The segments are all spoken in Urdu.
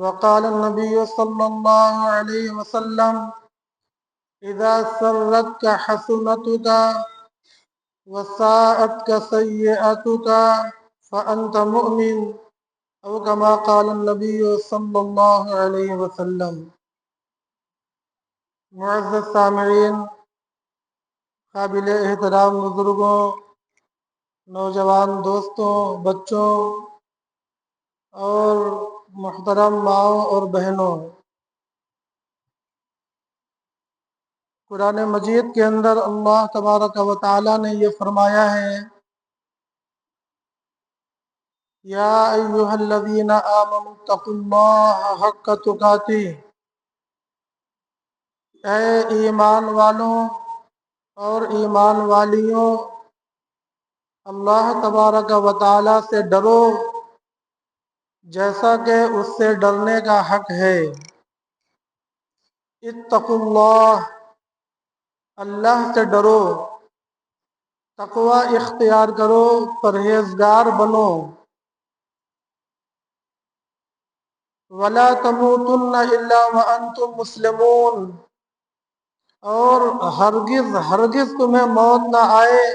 وقال النبي صلى الله عليه وسلم إذا سرتك حسنتك وساءتك سيئتك فأنت مؤمن، أو كما قال النبي صلى الله عليه وسلم۔ معزز سامعین، قابل احترام بزرگوں، نوجوان دوستوں، بچوں اور محترم ماؤں اور بہنوں، قرآن مجید کے اندر اللہ تبارک و تعالی نے یہ فرمایا ہے: یا ایھا الذین آمنوا اتقوا اللہ حق تقاتہ، اے ایمان والوں اور ایمان والیوں، اللہ تبارک و تعالی سے ڈرو جیسا کہ اس سے ڈرنے کا حق ہے۔ اتقوا اللہ، اللہ سے ڈرو، تقوی اختیار کرو، پرہیزگار بنو۔ ولا تموتن الا وانتم مسلمون، اور ہرگز تمہیں موت نہ آئے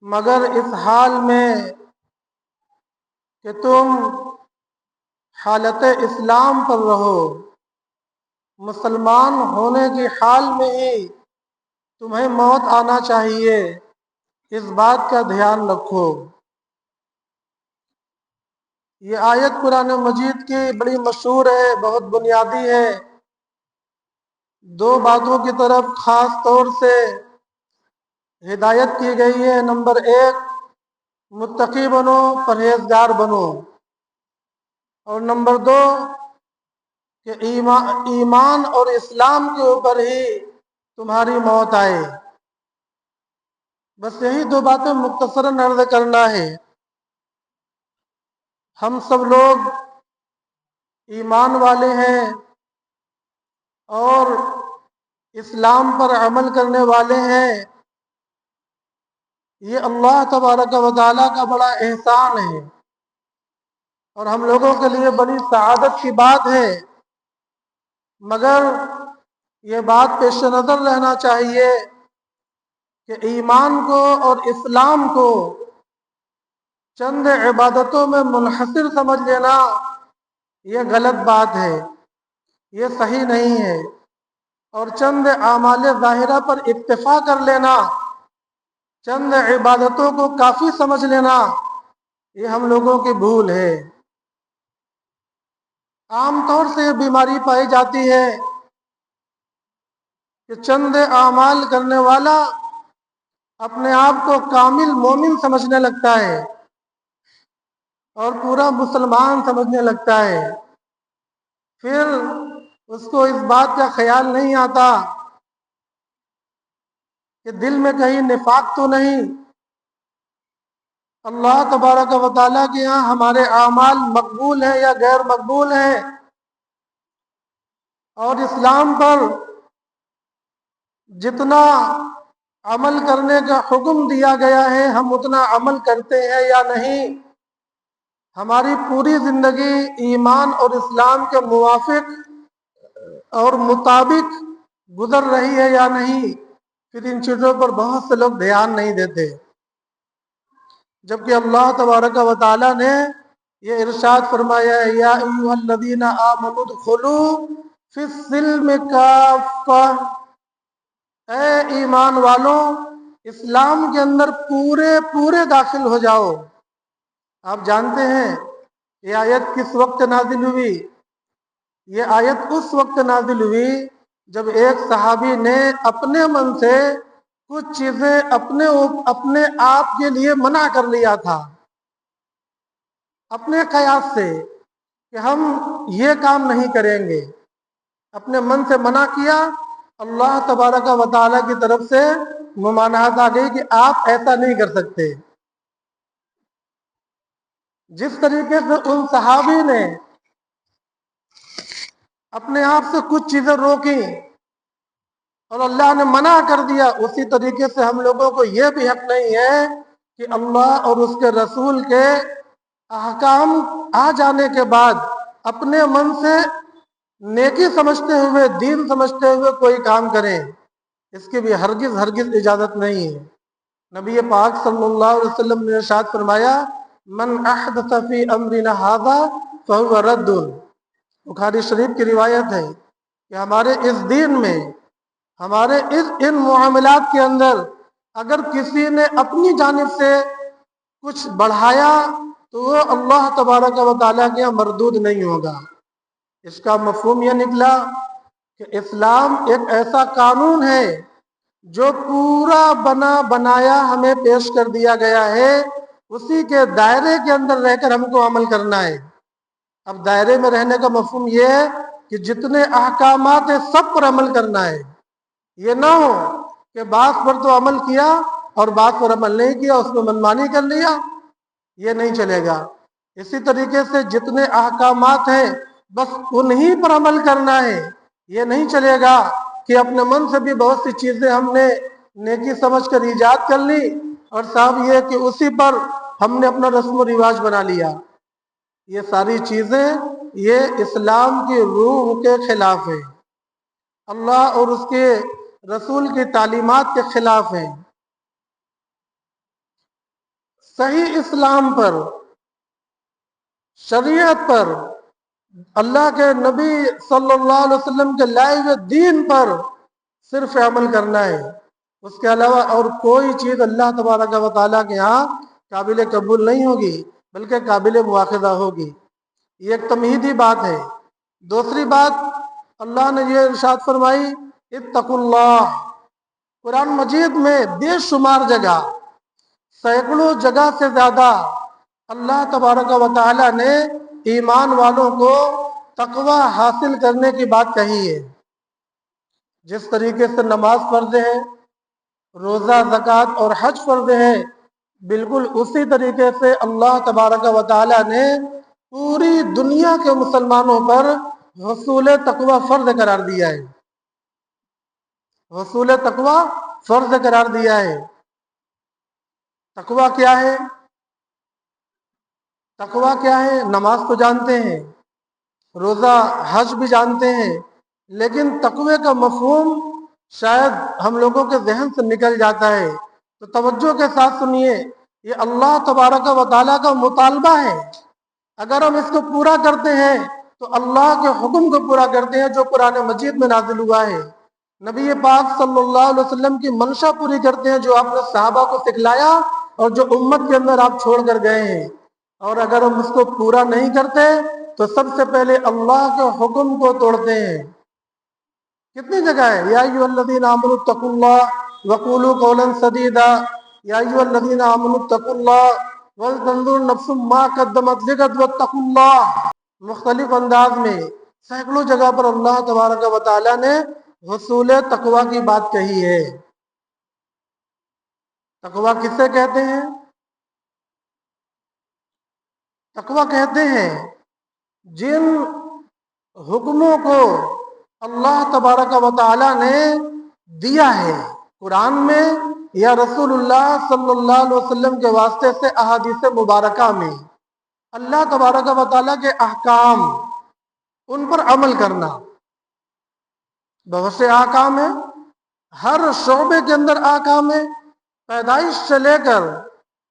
مگر اس حال میں کہ تم حالت اسلام پر رہو، مسلمان ہونے کی حال میں ہی تمہیں موت آنا چاہیے، اس بات کا دھیان رکھو۔ یہ آیت قرآن مجید کی بڑی مشہور ہے، بہت بنیادی ہے۔ دو باتوں کی طرف خاص طور سے ہدایت کی گئی ہے۔ نمبر ایک، متقی بنو، پرہیزگار بنو، اور نمبر دو کہ ایمان اور اسلام کے اوپر ہی تمہاری موت آئے۔ بس یہی دو باتیں مختصراً عرض کرنا ہے۔ ہم سب لوگ ایمان والے ہیں اور اسلام پر عمل کرنے والے ہیں، یہ اللہ تبارک و تعالیٰ کا بڑا احسان ہے اور ہم لوگوں کے لیے بڑی سعادت کی بات ہے۔ مگر یہ بات پیش نظر رہنا چاہیے کہ ایمان کو اور اسلام کو چند عبادتوں میں منحصر سمجھ لینا یہ غلط بات ہے، یہ صحیح نہیں ہے، اور چند اعمال ظاہرہ پر اکتفا کر لینا، چند عبادتوں کو کافی سمجھ لینا، یہ ہم لوگوں کی بھول ہے۔ عام طور سے یہ بیماری پائی جاتی ہے کہ چند اعمال کرنے والا اپنے آپ کو کامل مومن سمجھنے لگتا ہے اور پورا مسلمان سمجھنے لگتا ہے، پھر اس کو اس بات کا خیال نہیں آتا کہ دل میں کہیں نفاق تو نہیں۔ اللہ تبارک و تعالیٰ کے یہاں ہمارے اعمال مقبول ہیں یا غیر مقبول ہیں، اور اسلام پر جتنا عمل کرنے کا حکم دیا گیا ہے ہم اتنا عمل کرتے ہیں یا نہیں، ہماری پوری زندگی ایمان اور اسلام کے موافق اور مطابق گزر رہی ہے یا نہیں، پھر ان چیزوں پر بہت سے لوگ دھیان نہیں دیتے۔ جبکہ اللہ تبارک و تعالیٰ نے یہ ارشاد فرمایا ہے: یا ایھا الذین آمنوا ادخلوا فی السلم کافہ، اے ایمان والوں، اسلام کے اندر پورے داخل ہو جاؤ۔ آپ جانتے ہیں یہ آیت کس وقت نازل ہوئی؟ یہ آیت اس وقت نازل ہوئی جب ایک صحابی نے اپنے من سے کچھ چیزیں اپنے آپ کے لیے منع کر لیا تھا، اپنے قیاس سے کہ ہم یہ کام نہیں کریں گے، اپنے من سے منع کیا، اللہ تبارک و تعالیٰ کی طرف سے ممانعت آ گئی کہ آپ ایسا نہیں کر سکتے۔ جس طریقے سے ان صحابی نے اپنے آپ سے کچھ چیزیں روکیں اور اللہ نے منع کر دیا، اسی طریقے سے ہم لوگوں کو یہ بھی حق نہیں ہے کہ اللہ اور اس کے رسول کے احکام آ جانے کے بعد اپنے من سے نیکی سمجھتے ہوئے، دین سمجھتے ہوئے کوئی کام کریں، اس کی بھی ہرگز ہرگز اجازت نہیں ہے۔ نبی پاک صلی اللہ علیہ وسلم نے ارشاد فرمایا، من احدث فی امرنا ھذا فہو رد۔ بخاری شریف کی روایت ہے کہ ہمارے اس دین میں، ہمارے ان معاملات کے اندر اگر کسی نے اپنی جانب سے کچھ بڑھایا تو وہ اللہ تبارک و تعالیٰ کے یہاں مردود نہیں ہوگا۔ اس کا مفہوم یہ نکلا کہ اسلام ایک ایسا قانون ہے جو پورا بنا بنایا ہمیں پیش کر دیا گیا ہے، اسی کے دائرے کے اندر رہ کر ہم کو عمل کرنا ہے۔ اب دائرے میں رہنے کا مفہوم یہ ہے کہ جتنے احکامات ہیں سب پر عمل کرنا ہے۔ یہ نہ ہو کہ بعض پر تو عمل کیا اور بعض پر عمل نہیں کیا، اس میں منمانی کر لیا، یہ نہیں چلے گا۔ اسی طریقے سے جتنے احکامات ہیں بس انہی پر عمل کرنا ہے۔ یہ نہیں چلے گا کہ اپنے من سے بھی بہت سی چیزیں ہم نے نیکی سمجھ کر ایجاد کر لی اور صاحب یہ کہ اسی پر ہم نے اپنا رسم و رواج بنا لیا۔ یہ ساری چیزیں یہ اسلام کی روح کے خلاف ہیں، اللہ اور اس کے رسول کی تعلیمات کے خلاف ہیں۔ صحیح اسلام پر، شریعت پر، اللہ کے نبی صلی اللہ علیہ وسلم کے لائے ہوئے دین پر صرف عمل کرنا ہے۔ اس کے علاوہ اور کوئی چیز اللہ تبارک و تعالیٰ کے ہاں قابل قبول نہیں ہوگی بلکہ قابل مواخذہ ہوگی۔ یہ ایک تمہیدی بات ہے۔ دوسری بات، اللہ نے یہ ارشاد فرمائی، اتقوا اللہ۔ قرآن مجید میں بے شمار جگہ، سینکڑوں جگہ سے زیادہ اللہ تبارک و تعالیٰ نے ایمان والوں کو تقوی حاصل کرنے کی بات کہی ہے۔ جس طریقے سے نماز فرض ہے، روزہ، زکوٰۃ اور حج فرض ہے، بالکل اسی طریقے سے اللہ تبارک و تعالیٰ نے پوری دنیا کے مسلمانوں پر حصول تقوی فرض قرار دیا ہے۔ حصول تقوی فرض قرار دیا ہے۔ تقوی کیا ہے؟ تقوی کیا ہے؟ نماز تو جانتے ہیں، روزہ حج بھی جانتے ہیں، لیکن تقوی کا مفہوم شاید ہم لوگوں کے ذہن سے نکل جاتا ہے۔ تو توجہ کے ساتھ سنیے، یہ اللہ تبارک و تعالیٰ کا مطالبہ ہے۔ اگر ہم اس کو پورا کرتے ہیں تو اللہ کے حکم کو پورا کرتے ہیں جو قرآن مجید میں نازل ہوا ہے۔ نبی پاک صلی اللہ علیہ وسلم کی منشا پوری کرتے ہیں جو آپ نے صحابہ کو سکھلایا اور جو امت کے اندر آپ چھوڑ کر گئے ہیں۔ اور اگر ہم اس کو پورا نہیں کرتے تو سب سے پہلے اللہ کے حکم کو توڑتے ہیں۔ کتنی جگہ ہے، یا ایھا الذین آمنوا اتقوا اللہ وقولوا قولا سدیدا، یا ایھا الذین آمنوا اتقوا اللہ ولتنظر نفس ما قدمت لغد واتقوا اللہ۔ مختلف انداز میں سینکڑوں جگہ پر اللہ تبارک و تعالیٰ نے حصول تقوی کی بات کہی ہے۔ تقوی کسے کہتے ہیں؟ تقوی کہتے ہیں جن حکموں کو اللہ تبارک و تعالیٰ نے دیا ہے قرآن میں یا رسول اللہ صلی اللہ علیہ وسلم کے واسطے سے احادیث مبارکہ میں، اللہ تبارک و تعالیٰ کے احکام، ان پر عمل کرنا۔ بہت سے احکام ہیں، ہر شعبے کے اندر احکام ہیں، پیدائش سے لے کر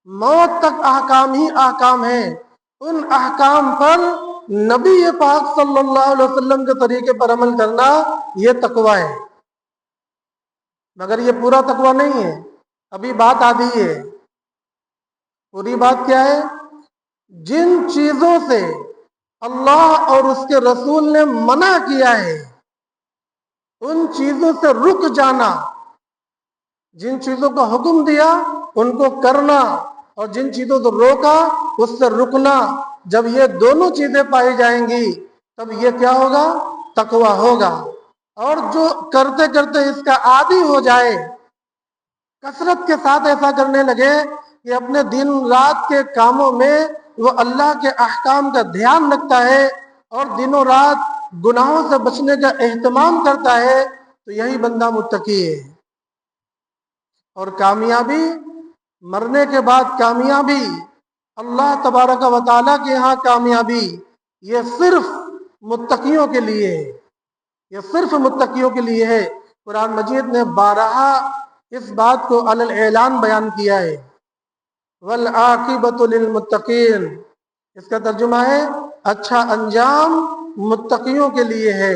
موت تک احکام ہی احکام ہیں۔ ان احکام پر نبی پاک صلی اللہ علیہ وسلم کے طریقے پر عمل کرنا، یہ تقوی ہے۔ مگر یہ پورا تقوی نہیں ہے، ابھی بات آدھی ہے۔ پوری بات کیا ہے؟ جن چیزوں سے اللہ اور اس کے رسول نے منع کیا ہے ان چیزوں سے رک جانا، جن چیزوں کا حکم دیا ان کو کرنا اور جن چیزوں سے روکا اس سے رکنا۔ جب یہ دونوں چیزیں پائی جائیں گی تب یہ کیا ہوگا؟ تقوی ہوگا۔ اور جو کرتے کرتے اس کا عادی ہو جائے، کثرت کے ساتھ ایسا کرنے لگے کہ اپنے دن رات کے کاموں میں وہ اللہ کے احکام کا دھیان رکھتا ہے اور دنوں رات گناہوں سے بچنے کا اہتمام کرتا ہے، تو یہی بندہ متقی ہے۔ اور کامیابی، مرنے کے بعد کامیابی، اللہ تبارک و تعالیٰ کے ہاں کامیابی، یہ صرف متقیوں کے لیے ہے، یہ صرف متقیوں کے لیے ہے۔ قرآن مجید نے بارہا اس بات کو علی الاعلان بیان کیا ہے، والعاقبۃ للمتقین۔ اس کا ترجمہ ہے اچھا انجام متقیوں کے لیے ہے،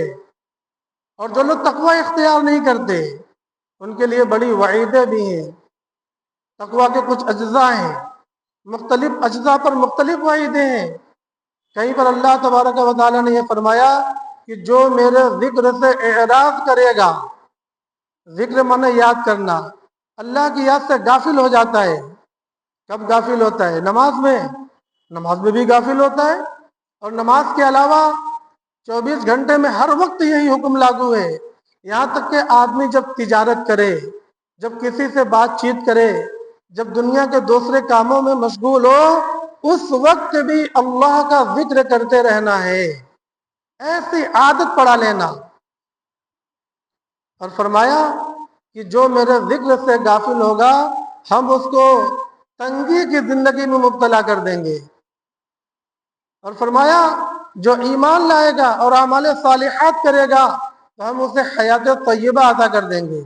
اور جو لوگ تقوی اختیار نہیں کرتے ان کے لیے بڑی وعیدیں بھی ہیں۔ تقوی کے کچھ اجزاء ہیں، مختلف اجزاء پر مختلف وعیدیں ہیں۔ کہیں پر اللہ تبارک و تعالیٰ نے یہ فرمایا کہ جو میرے ذکر سے اعراض کرے گا، ذکر مانے یاد کرنا، اللہ کی یاد سے غافل ہو جاتا ہے۔ کب غافل ہوتا ہے؟ نماز میں بھی غافل ہوتا ہے، اور نماز کے علاوہ 24 گھنٹے میں ہر وقت یہی حکم لاگو ہے۔ یہاں تک کہ آدمی جب تجارت کرے، جب کسی سے بات چیت کرے، جب دنیا کے دوسرے کاموں میں مشغول ہو، اس وقت بھی اللہ کا ذکر کرتے رہنا ہے، ایسی عادت پڑا لینا۔ اور فرمایا کہ جو میرے ذکر سے غافل ہوگا ہم اس کو تنگی کی زندگی میں مبتلا کر دیں گے۔ اور فرمایا جو ایمان لائے گا اور اعمال صالحات کرے گا تو ہم اسے حیات طیبہ عطا کر دیں گے،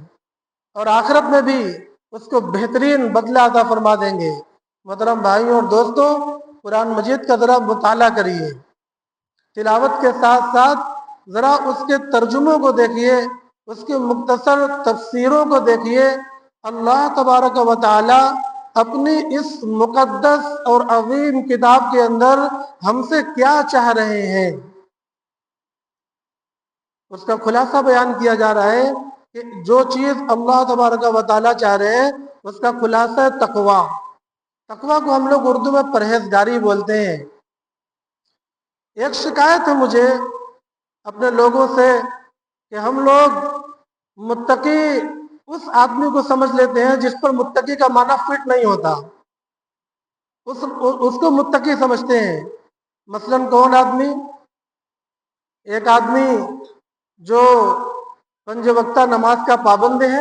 اور آخرت میں بھی اس کو بہترین بدلہ عطا فرما دیں گے۔ محترم بھائیوں اور دوستوں، قرآن مجید کا ذرا مطالعہ کریے، تلاوت کے ساتھ ساتھ ذرا اس کے ترجموں کو دیکھیے، اس کے مختصر تفسیروں کو دیکھیے۔ اللہ تبارک و تعالی اپنی اس مقدس اور عظیم کتاب کے اندر ہم سے کیا چاہ رہے ہیں، اس کا خلاصہ بیان کیا جا رہا ہے کہ جو چیز اللہ تبارک و تعالی چاہ رہے ہیں اس کا خلاصہ ہے تقوی۔ تقوی کو ہم لوگ اردو میں پرہیزگاری بولتے ہیں۔ ایک شکایت ہے مجھے اپنے لوگوں سے کہ ہم لوگ متقی اس آدمی کو سمجھ لیتے ہیں جس پر متقی کا معنی فٹ نہیں ہوتا، اس کو متقی سمجھتے ہیں۔ مثلا کون آدمی؟ ایک آدمی جو 5 وقتہ نماز کا پابند ہے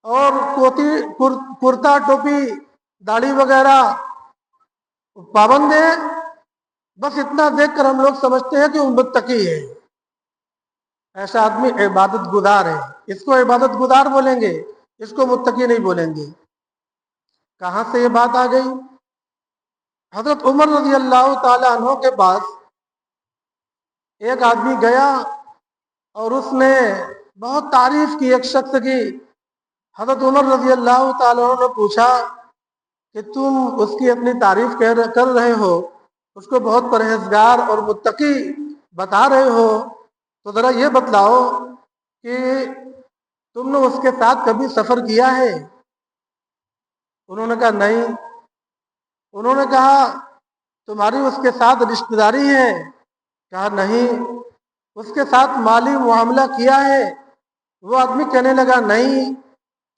اور کرتا ٹوپی داڑھی وغیرہ پابند ہے، بس اتنا دیکھ کر ہم لوگ سمجھتے ہیں کہ وہ متقی ہے۔ ایسا آدمی عبادت گزار ہے، اس کو عبادت گزار بولیں گے، اس کو متقی نہیں بولیں گے۔ کہاں سے یہ بات آ گئی؟ حضرت عمر رضی اللہ تعالی عنہ کے پاس ایک آدمی گیا اور اس نے بہت تعریف کی ایک شخص کی۔ حضرت عمر رضی اللہ تعالی عنہ نے پوچھا کہ تم اس کی اپنی تعریف کر رہے ہو، اس کو بہت پرہیزگار اور متقی بتا رہے ہو، تو ذرا یہ بتلاؤ کہ تم نے اس کے ساتھ کبھی سفر کیا ہے؟ انہوں نے کہا نہیں۔ انہوں نے کہا تمہاری اس کے ساتھ رشتہ داری ہے؟ کہا نہیں۔ اس کے ساتھ مالی معاملہ کیا ہے؟ وہ آدمی کہنے لگا نہیں۔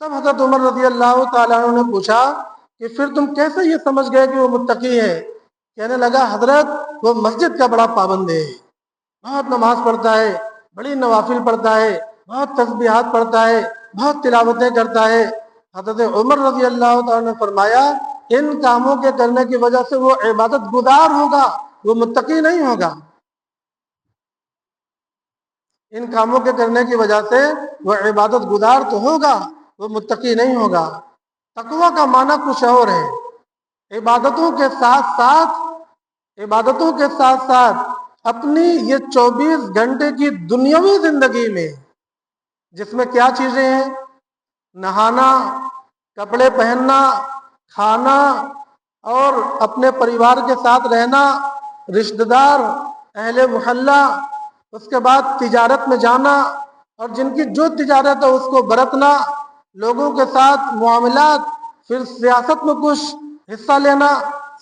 تب حضرت عمر رضی اللہ تعالیٰ عنہ نے پوچھا کہ پھر تم کیسے یہ سمجھ گئے کہ وہ متقی ہے؟ کہنے لگا حضرت وہ مسجد کا بڑا پابند ہے، بہت نماز پڑھتا ہے، بڑی نوافل پڑھتا ہے، بہت تسبیحات پڑھتا ہے، بہت تلاوتیں کرتا ہے۔ حضرت عمر رضی اللہ تعالیٰ نے فرمایا ان کاموں کے کرنے کی وجہ سے وہ عبادت گزار ہوگا، وہ متقی نہیں ہوگا۔ ان کاموں کے کرنے کی وجہ سے وہ عبادت گزار تو ہوگا، وہ متقی نہیں ہوگا۔ تقوی کا معنی کچھ اور ہے۔ عبادتوں کے ساتھ ساتھ اپنی یہ 24 گھنٹے کی دنیاوی زندگی میں جس میں کیا چیزیں ہیں؟ نہانا، کپڑے پہننا، کھانا اور اپنے پریوار کے ساتھ رہنا، رشتہ دار، اہل محلہ، اس کے بعد تجارت میں جانا اور جن کی جو تجارت ہے اس کو برتنا، لوگوں کے ساتھ معاملات، پھر سیاست میں کچھ حصہ لینا،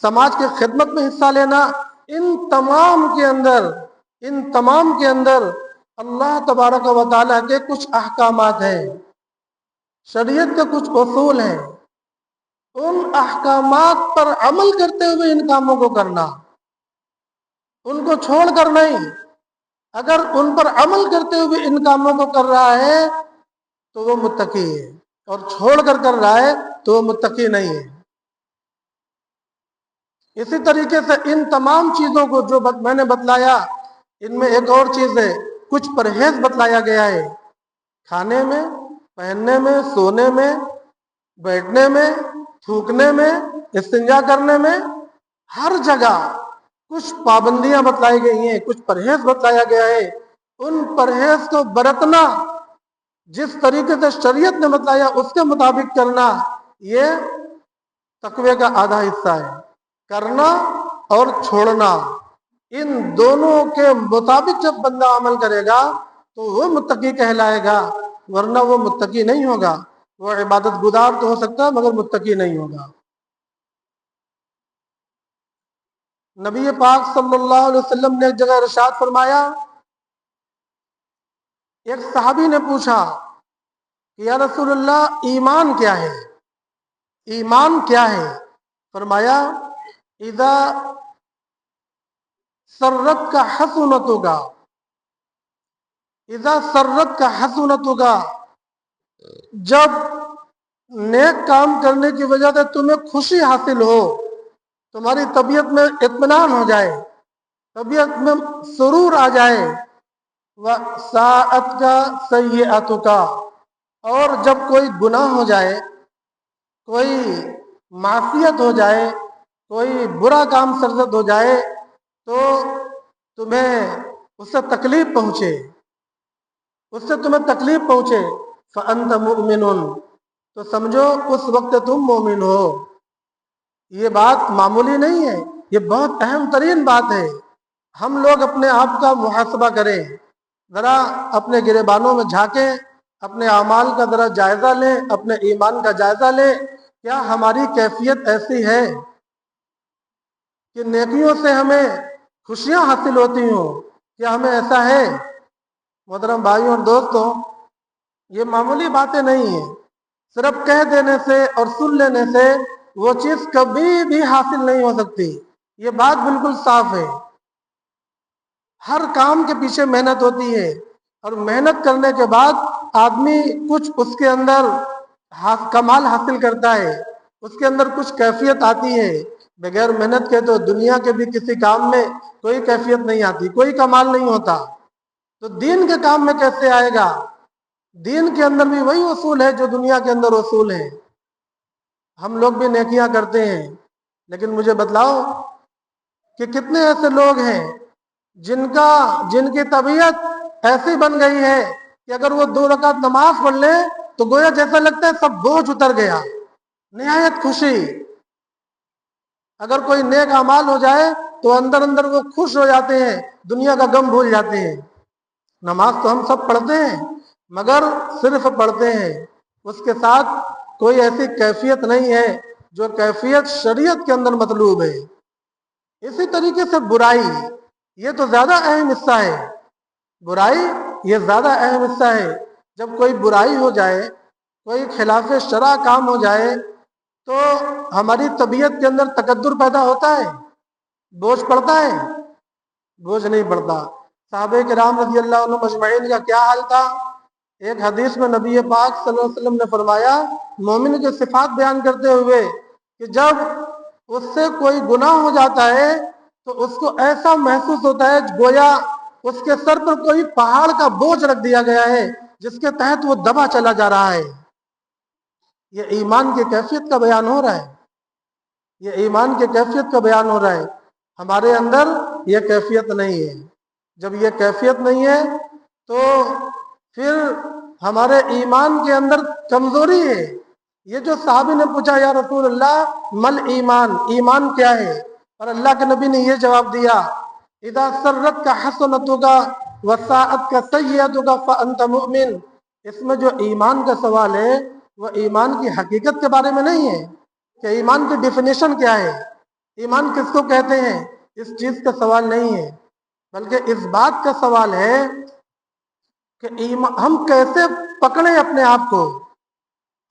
سماج کی خدمت میں حصہ لینا۔ ان تمام کے اندر اللہ تبارک و تعالیٰ کے کچھ احکامات ہیں، شریعت کے کچھ اصول ہیں۔ ان احکامات پر عمل کرتے ہوئے ان کاموں کو کرنا، ان کو چھوڑ کر نہیں۔ اگر ان پر عمل کرتے ہوئے ان کاموں کو کر رہا ہے تو وہ متقی ہے، اور چھوڑ کر رہا ہے تو وہ متقی نہیں ہے۔ اسی طریقے سے ان تمام چیزوں کو جو میں نے بتلایا، ان میں ایک اور چیز ہے، کچھ پرہیز بتلایا گیا ہے، کھانے میں، پہننے میں، سونے میں، بیٹھنے میں، تھوکنے میں، استنجا کرنے میں، ہر جگہ کچھ پابندیاں بتلائی گئی ہیں، کچھ پرہیز بتلایا گیا ہے۔ ان پرہیز کو برتنا، جس طریقے سے شریعت نے بتایا اس کے مطابق کرنا، یہ تقوی کا آدھا حصہ ہے۔ کرنا اور چھوڑنا، ان دونوں کے مطابق جب بندہ عمل کرے گا تو وہ متقی کہلائے گا، ورنہ وہ متقی نہیں ہوگا۔ وہ عبادت گزار تو ہو سکتا ہے مگر متقی نہیں ہوگا۔ نبی پاک صلی اللہ علیہ وسلم نے ایک جگہ ارشاد فرمایا، ایک صحابی نے پوچھا کہ یا رسول اللہ ایمان کیا ہے؟ ایمان کیا ہے؟ فرمایا اذا سرت کا حسنت ہوگا، اذا سرت کا حسنت ہوگا، جب نیک کام کرنے کی وجہ سے تمہیں خوشی حاصل ہو، تمہاری طبیعت میں اطمینان ہو جائے، طبیعت میں سرور آ جائے، وَسَاءَتْ کا سیئات کا، اور جب کوئی گناہ ہو جائے، کوئی معصیت ہو جائے، کوئی برا کام سرزد ہو جائے تو تمہیں اس سے تکلیف پہنچے، اس سے تمہیں تکلیف پہنچے، فَأَنْتَ مُؤْمِنٌ، تو سمجھو اس وقت تم مومن ہو۔ یہ بات معمولی نہیں ہے، یہ بہت اہم ترین بات ہے۔ ہم لوگ اپنے آپ کا محاسبہ کریں، ذرا اپنے گریبانوں میں جھانکیں، اپنے اعمال کا ذرا جائزہ لیں، اپنے ایمان کا جائزہ لیں۔ کیا ہماری کیفیت ایسی ہے کہ نیکیوں سے ہمیں خوشیاں حاصل ہوتی ہوں؟ کیا ہمیں ایسا ہے؟ محترم بھائیوں اور دوستوں، یہ معمولی باتیں نہیں ہیں۔ صرف کہہ دینے سے اور سن لینے سے وہ چیز کبھی بھی حاصل نہیں ہو سکتی، یہ بات بالکل صاف ہے۔ ہر کام کے پیچھے محنت ہوتی ہے، اور محنت کرنے کے بعد آدمی کچھ اس کے اندر کمال حاصل کرتا ہے، اس کے اندر کچھ کیفیت آتی ہے۔ بغیر محنت کے تو دنیا کے بھی کسی کام میں کوئی کیفیت نہیں آتی، کوئی کمال نہیں ہوتا، تو دین کے کام میں کیسے آئے گا؟ دین کے اندر بھی وہی اصول ہے جو دنیا کے اندر اصول ہے۔ ہم لوگ بھی نیکیاں کرتے ہیں، لیکن مجھے بتلاؤ کہ کتنے ایسے لوگ ہیں جن کی طبیعت ایسی بن گئی ہے کہ اگر وہ 2 رکعت نماز پڑھ لیں تو گویا جیسا لگتا ہے سب بوجھ اتر گیا، نہایت خوشی۔ اگر کوئی نیک اعمال ہو جائے تو اندر اندر وہ خوش ہو جاتے ہیں، دنیا کا غم بھول جاتے ہیں۔ نماز تو ہم سب پڑھتے ہیں، مگر صرف پڑھتے ہیں، اس کے ساتھ کوئی ایسی کیفیت نہیں ہے جو کیفیت شریعت کے اندر مطلوب ہے۔ اسی طریقے سے برائی، یہ تو زیادہ اہم حصہ ہے۔ برائی یہ زیادہ اہم حصہ ہے۔ جب کوئی برائی ہو جائے، کوئی خلاف شرع کام ہو جائے تو ہماری طبیعت کے اندر تکدر پیدا ہوتا ہے، بوجھ پڑتا ہے؟ بوجھ نہیں پڑتا۔ صحابہ کرام رضی اللہ عنہ مجمعین کا کیا حال تھا؟ ایک حدیث میں نبی پاک صلی اللہ علیہ وسلم نے فرمایا، مومن کے صفات بیان کرتے ہوئے، کہ جب اس سے کوئی گناہ ہو جاتا ہے تو اس کو ایسا محسوس ہوتا ہے گویا اس کے سر پر کوئی پہاڑ کا بوجھ رکھ دیا گیا ہے، جس کے تحت وہ دبا چلا جا رہا ہے۔ یہ ایمان کی کیفیت کا بیان ہو رہا ہے، یہ ایمان کی کیفیت کا بیان ہو رہا ہے۔ ہمارے اندر یہ کیفیت نہیں ہے۔ جب یہ کیفیت نہیں ہے تو پھر ہمارے ایمان کے اندر کمزوری ہے۔ یہ جو صحابی نے پوچھا یا رسول اللہ مل ایمان، ایمان کیا ہے؟ اور اللہ کے نبی نے یہ جواب دیا، اذا سرت کا حسنتک وساءت کا سیئتک فانت مؤمن۔ اس میں جو ایمان کا سوال ہے وہ ایمان کی حقیقت کے بارے میں نہیں ہے کہ ایمان کی ڈیفینیشن کیا ہے، ایمان کس کو کہتے ہیں، اس چیز کا سوال نہیں ہے، بلکہ اس بات کا سوال ہے کہ ہم کیسے پکڑیں اپنے آپ کو،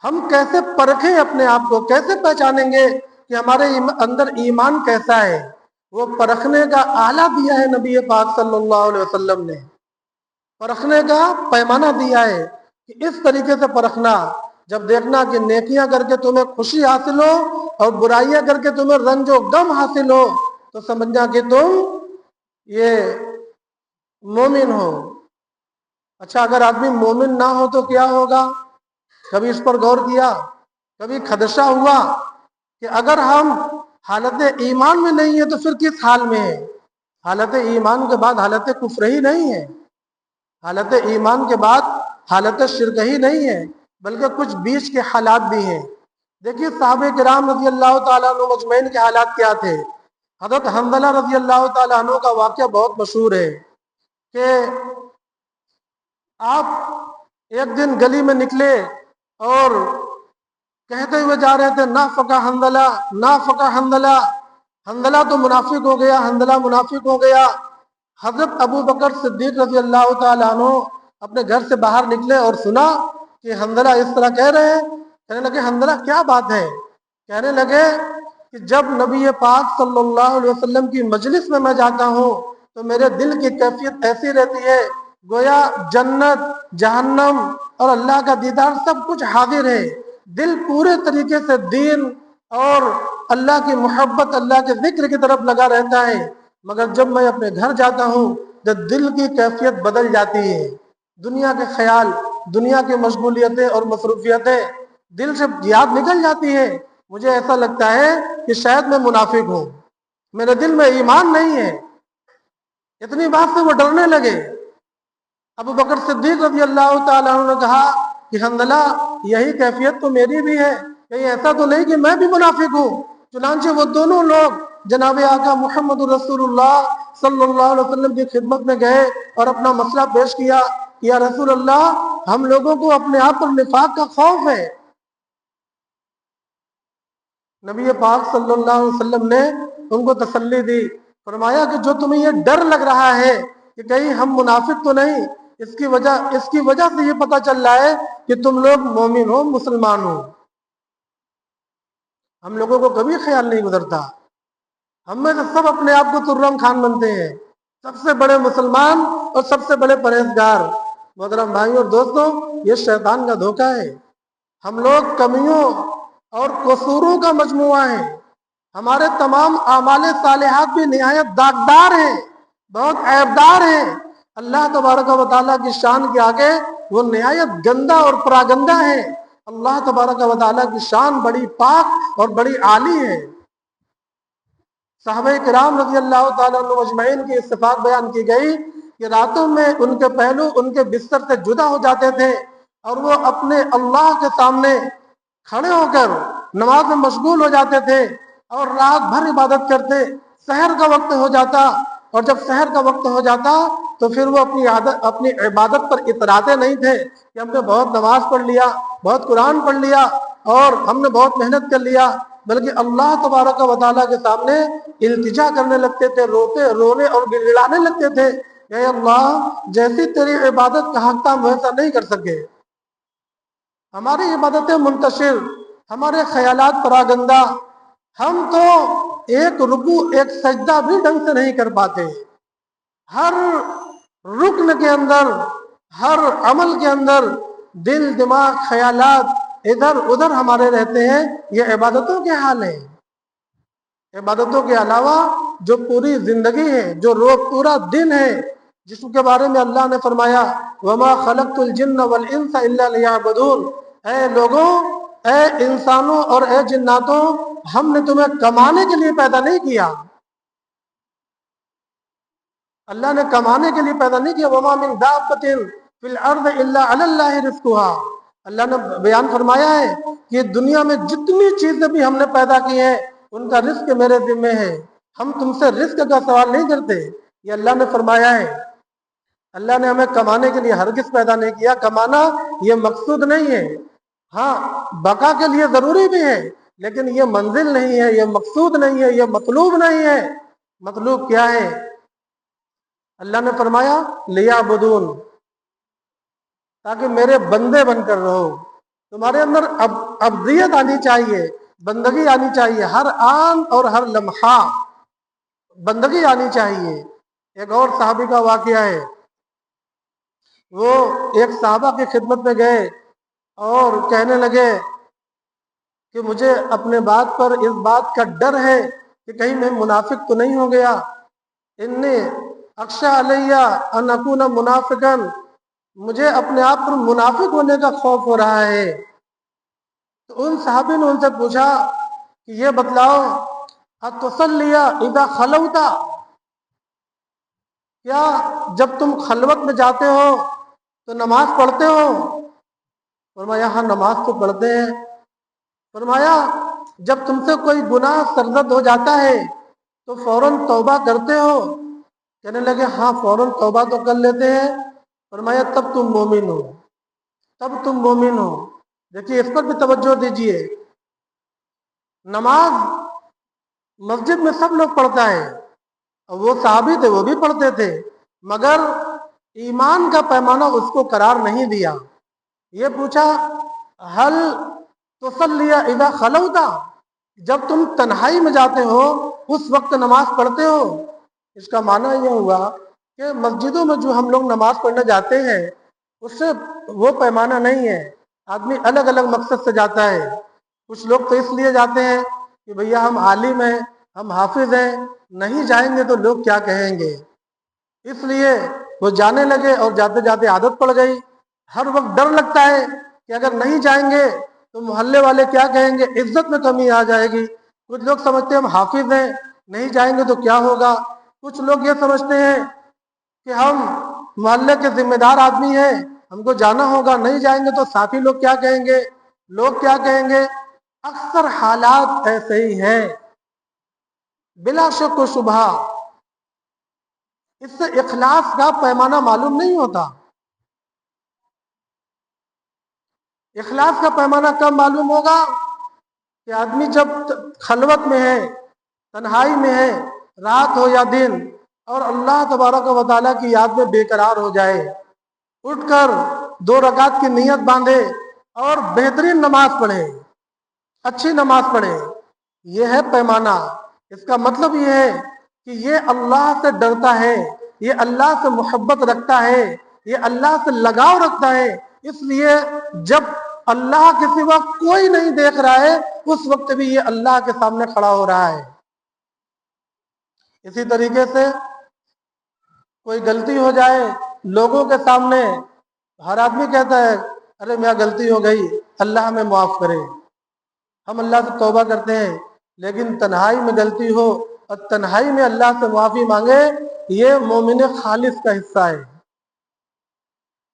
ہم کیسے پرکھیں اپنے آپ کو، کیسے پہچانیں گے کہ ہمارے اندر ایمان کیسا ہے؟ وہ پرکھنے کا آلہ دیا ہے نبی پاک صلی اللہ علیہ وسلم نے، پرکھنے کا پیمانہ دیا ہے کہ اس طریقے سے پرکھنا۔ جب دیکھنا کہ نیکیاں کر کے تمہیں خوشی حاصل ہو اور برائیاں کر کے تمہیں رنج و غم حاصل ہو تو سمجھنا کہ تم یہ مومن ہو۔ اچھا، اگر آدمی مومن نہ ہو تو کیا ہوگا؟ کبھی اس پر غور کیا؟ کبھی خدشہ ہوا کہ اگر ہم حالت ایمان میں نہیں ہے تو پھر کس حال میں ہے؟ حالت ایمان کے بعد حالت کفر ہی نہیں ہے، حالت ایمان کے بعد حالت شرک ہی نہیں ہے، بلکہ کچھ بیچ کے حالات بھی ہیں۔ دیکھیے صحابہ کرام رضی اللہ تعالیٰ عنہ مجمعین کے حالات کیا تھے۔ حضرت حنظلہ رضی اللہ تعالیٰ عنہ کا واقعہ بہت مشہور ہے کہ آپ ایک دن گلی میں نکلے اور کہتے ہوئے جا رہے تھے نافق حنظلہ، نافق حنظلہ، حنظلہ تو منافق ہو گیا، حنظلہ منافق ہو گیا۔ حضرت ابو بکر صدیق رضی اللہ تعالیٰ عنہ اپنے گھر سے باہر نکلے اور سنا کہ حنظلہ اس طرح کہہ رہے ہیں۔ کہنے لگے حنظلہ کیا بات ہے؟ کہنے لگے کہ جب نبی پاک صلی اللہ علیہ وسلم کی مجلس میں جاتا ہوں تو میرے دل کی کیفیت ایسی رہتی ہے گویا جنت، جہنم اور اللہ کا دیدار سب کچھ حاضر ہے۔ دل پورے طریقے سے دین اور اللہ کی محبت، اللہ کے ذکر کی طرف لگا رہتا ہے، مگر جب میں اپنے گھر جاتا ہوں تو دل کی کیفیت بدل جاتی ہے۔ دنیا کے خیال، دنیا کی مشغولیتیں اور مصروفیتیں دل سے یاد نکل جاتی ہے۔ مجھے ایسا لگتا ہے کہ شاید میں منافق ہوں، میرے دل میں ایمان نہیں ہے۔ اتنی بات سے وہ ڈرنے لگے۔ ابو بکر صدیق رضی اللہ تعالیٰ عنہ نے کہا کہ حنظلہ یہی کیفیت تو میری بھی ہے، کہیں ایسا تو نہیں کہ میں بھی منافق ہوں؟ چنانچہ وہ دونوں لوگ جناب آقا محمد رسول اللہ صلی اللہ علیہ وسلم کی خدمت میں گئے اور اپنا مسئلہ پیش کیا کہ یا رسول اللہ، ہم لوگوں کو اپنے آپ پر نفاق کا خوف ہے۔ نبی پاک صلی اللہ علیہ وسلم نے ان کو تسلی دی، فرمایا کہ جو تمہیں یہ ڈر لگ رہا ہے کہ کہیں ہم منافق تو نہیں، اس کی وجہ سے یہ پتہ چل رہا ہے کہ تم لوگ مومن ہو، مسلمان ہو۔ ہم لوگوں کو کبھی خیال نہیں گزرتا، ہم میں سے سب اپنے آپ کو ترم خان بنتے ہیں، سب سے بڑے مسلمان اور سب سے بڑے پرہیزگار۔ محترم بھائی اور دوستوں، یہ شیطان کا دھوکہ ہے۔ ہم لوگ کمیوں اور قصوروں کا مجموعہ ہیں، ہمارے تمام اعمال صالحات بھی نہایت داغدار ہیں، بہت عیبدار ہیں۔ اللہ تبارک و تعالیٰ کی شان کے آگے وہ نہایت گندا اور پراگندہ ہے۔ اللہ تبارک و تعالیٰ کی شان بڑی پاک اور بڑی عالی ہے۔ صحابہ کرام رضی اللہ تعالیٰ عنہ مجمعین کی صفات بیان کی گئی کہ راتوں میں ان کے پہلو ان کے بستر سے جدا ہو جاتے تھے اور وہ اپنے اللہ کے سامنے کھڑے ہو کر نماز میں مشغول ہو جاتے تھے اور رات بھر عبادت کرتے۔ سحر کا وقت ہو جاتا اور جب سحر کا وقت ہو جاتا تو پھر وہ اپنی عبادت پر اتراتے نہیں تھے کہ ہم نے بہت نماز پڑھ لیا، بہت قرآن پڑھ لیا اور ہم نے بہت محنت کر لیا، بلکہ اللہ تبارک و تعالیٰ کے سامنے التجا کرنے لگتے تھے، رونے اور گڑگڑانے لگتے تھے، اے اللہ جیسی تیری عبادت کا حق تھا ہم ویسا نہیں کر سکے۔ ہماری عبادتیں منتشر، ہمارے خیالات پراگندہ، ہم تو ایک رکوع ایک سجدہ بھی ڈھنگ سے نہیں کر پاتے۔ ہر رکن کے اندر، ہر عمل کے اندر دل، دماغ، خیالات ادھر ادھر ہمارے رہتے ہیں۔ یہ عبادتوں کے حال ہیں۔ عبادتوں کے علاوہ جو پوری زندگی ہے، جو پورا دن ہے، جس کے بارے میں اللہ نے فرمایا وَمَا خَلَقْتُ الْجِنَّ وَالْإِنسَ إِلَّا لِيَعْبُدُونَ، اے لوگوں، اے انسانوں اور اے جناتوں، ہم نے تمہیں کمانے کے لیے پیدا نہیں کیا۔ اللہ نے کمانے کے لیے پیدا نہیں کیا۔ وَمَا مِن دَابَّةٍ فِي الْأَرْضِ إِلَّا عَلَى اللَّهِ رِزْقُهَا، اللہ نے بیان فرمایا ہے کہ دنیا میں جتنی چیزیں بھی ہم نے پیدا کی ہیں ان کا رزق میرے ذمہ ہے، ہم تم سے رزق کا سوال نہیں کرتے، یہ اللہ نے فرمایا ہے۔ اللہ نے ہمیں کمانے کے لیے ہرگز پیدا نہیں کیا۔ کمانا یہ مقصود نہیں ہے، ہاں بقا کے لیے ضروری بھی ہے، لیکن یہ منزل نہیں ہے، یہ مقصود نہیں ہے، یہ مطلوب نہیں ہے۔ مطلوب کیا ہے؟ اللہ نے فرمایا لیعبدون، تاکہ میرے بندے بن کر رہو۔ تمہارے اندر عبدیت آنی چاہیے، بندگی آنی چاہیے، ہر آن اور ہر لمحہ بندگی آنی چاہیے۔ ایک اور صحابی کا واقعہ ہے، وہ ایک صحابہ کی خدمت میں گئے اور کہنے لگے کہ مجھے اپنے بات پر اس بات کا ڈر ہے کہ کہیں میں منافق تو نہیں ہو گیا، انی اخشی علیہ ان اکون منافقا، مجھے اپنے آپ پر منافق ہونے کا خوف ہو رہا ہے۔ تو ان صحابی نے ان سے پوچھا کہ یہ بتلاؤ، اتصلی اذا خلوت، کیا جب تم خلوت میں جاتے ہو تو نماز پڑھتے ہو؟ فرمایا ہاں نماز تو پڑھتے ہیں۔ فرمایا جب تم سے کوئی گناہ سرزد ہو جاتا ہے تو فوراً توبہ کرتے ہو؟ کہنے لگے ہاں فوراً توبہ تو کر لیتے ہیں۔ فرمایا تب تم مومن ہو، تب تم مومن ہو۔ دیکھیے اس پر بھی توجہ دیجیے، نماز مسجد میں سب لوگ پڑھتا ہے، اور وہ صحابی تھے وہ بھی پڑھتے تھے، مگر ایمان کا پیمانہ اس کو قرار نہیں دیا۔ یہ پوچھا حل تصلی اذا خلوت، جب تم تنہائی میں جاتے ہو اس وقت نماز پڑھتے ہو؟ اس کا معنی یہ ہوا کہ مسجدوں میں جو ہم لوگ نماز پڑھنے جاتے ہیں اس سے وہ پیمانہ نہیں ہے، آدمی الگ الگ مقصد سے جاتا ہے۔ کچھ لوگ تو اس لیے جاتے ہیں کہ بھیا ہم عالم ہیں، ہم حافظ ہیں، نہیں جائیں گے تو لوگ کیا کہیں گے، اس لیے وہ جانے لگے اور جاتے جاتے عادت پڑ گئی۔ ہر وقت ڈر لگتا ہے کہ اگر نہیں جائیں گے تو محلے والے کیا کہیں گے، عزت میں کمی آ جائے گی۔ کچھ لوگ سمجھتے ہیں ہم حافظ ہیں، نہیں جائیں گے تو کیا ہوگا۔ کچھ لوگ یہ سمجھتے ہیں کہ ہم محلے کے ذمہ دار آدمی ہیں، ہم کو جانا ہوگا، نہیں جائیں گے تو ساتھی لوگ کیا کہیں گے، لوگ کیا کہیں گے۔ اکثر حالات ایسے ہی ہیں، بلا شک و شبہ اس سے اخلاص کا پیمانہ معلوم نہیں ہوتا۔ اخلاص کا پیمانہ کب معلوم ہوگا کہ آدمی جب خلوت میں ہے، تنہائی میں ہے، رات ہو یا دن، اور اللہ تبارک و تعالیٰ کی یاد میں بے قرار ہو جائے، اٹھ کر 2 رکعت کی نیت باندھے اور بہترین نماز پڑھے، اچھی نماز پڑھے۔ یہ ہے پیمانہ۔ اس کا مطلب یہ ہے کہ یہ اللہ سے ڈرتا ہے، یہ اللہ سے محبت رکھتا ہے، یہ اللہ سے لگاؤ رکھتا ہے، اس لیے جب اللہ کے سوا کوئی نہیں دیکھ رہا ہے اس وقت بھی یہ اللہ کے سامنے کھڑا ہو رہا ہے۔ اسی طریقے سے کوئی غلطی ہو جائے لوگوں کے سامنے، ہر آدمی کہتا ہے ارے میاں غلطی ہو گئی، اللہ ہمیں معاف کرے، ہم اللہ سے توبہ کرتے ہیں، لیکن تنہائی میں غلطی ہو اور تنہائی میں اللہ سے معافی مانگے، یہ مومن خالص کا حصہ ہے،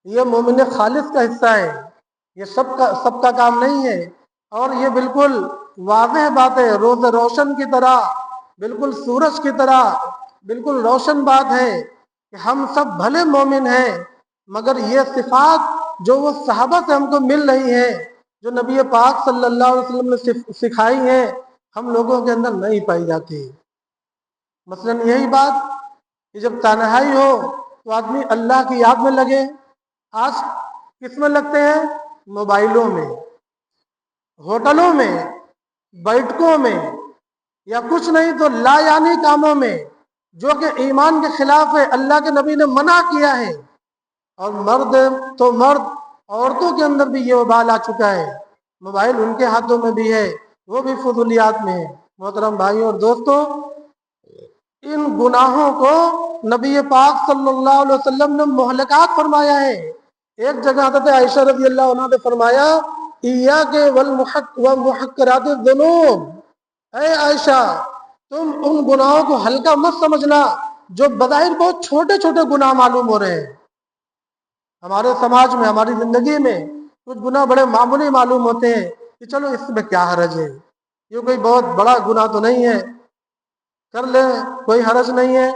یہ مومن خالص کا حصہ ہے، یہ سب کا کام نہیں ہے۔ اور یہ بالکل واضح بات ہے، روز روشن کی طرح، بالکل سورج کی طرح بالکل روشن بات ہے کہ ہم سب بھلے مومن ہیں، مگر یہ صفات جو وہ صحابہ سے ہم کو مل رہی ہیں، جو نبی پاک صلی اللہ علیہ وسلم نے سکھائی ہیں، ہم لوگوں کے اندر نہیں پائی جاتی۔ مثلاً یہی بات کہ جب تنہائی ہو تو آدمی اللہ کی یاد میں لگے۔ آج کس میں لگتے ہیں؟ موبائلوں میں، ہوٹلوں میں، بیٹھکوں میں، یا کچھ نہیں تو لا یعنی کاموں میں جو کہ ایمان کے خلاف ہے، اللہ کے نبی نے منع کیا ہے۔ اور مرد تو مرد، عورتوں کے اندر بھی یہ وبال آ چکا ہے، موبائل ان کے ہاتھوں میں بھی ہے، وہ بھی فضولیات میں ہے۔ محترم بھائیوں اور دوستوں، ان گناہوں کو نبی پاک صلی اللہ علیہ وسلم نے مہلکات فرمایا ہے۔ ایک جگہ حضرت عائشہ رضی اللہ عنہ نے فرمایا ایاک والمحقرات الذنوب، اے عائشہ تم ان گناہوں کو ہلکا مت سمجھنا جو بظاہر بہت چھوٹے چھوٹے گناہ معلوم ہو رہے ہیں۔ ہمارے سماج میں، ہماری زندگی میں کچھ گناہ بڑے معمولی معلوم ہوتے ہیں کہ چلو اس میں کیا حرج ہے، یہ کوئی بہت بڑا گناہ تو نہیں ہے، کر لیں کوئی حرج نہیں ہے۔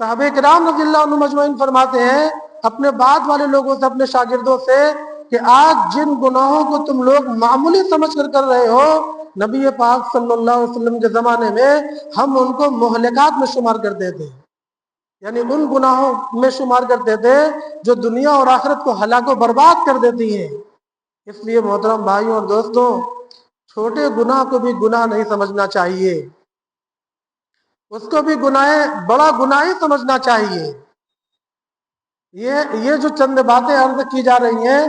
صحابہ کرام رضی اللہ عنہ مجمعین فرماتے ہیں اپنے بعد والے لوگوں سے، اپنے شاگردوں سے، کہ آج جن گناہوں کو تم لوگ معمولی سمجھ کر رہے ہو، نبی پاک صلی اللہ علیہ وسلم کے زمانے میں ہم ان کو مہلکات میں شمار کرتے تھے، یعنی ان گناہوں میں شمار کرتے تھے جو دنیا اور آخرت کو ہلاک و برباد کر دیتی ہیں۔ اس لیے محترم بھائیوں اور دوستوں، چھوٹے گناہ کو بھی گناہ نہیں سمجھنا چاہیے، اس کو بھی بڑا گناہ ہی سمجھنا چاہیے۔ یہ جو چند باتیں عرض کی جا رہی ہیں،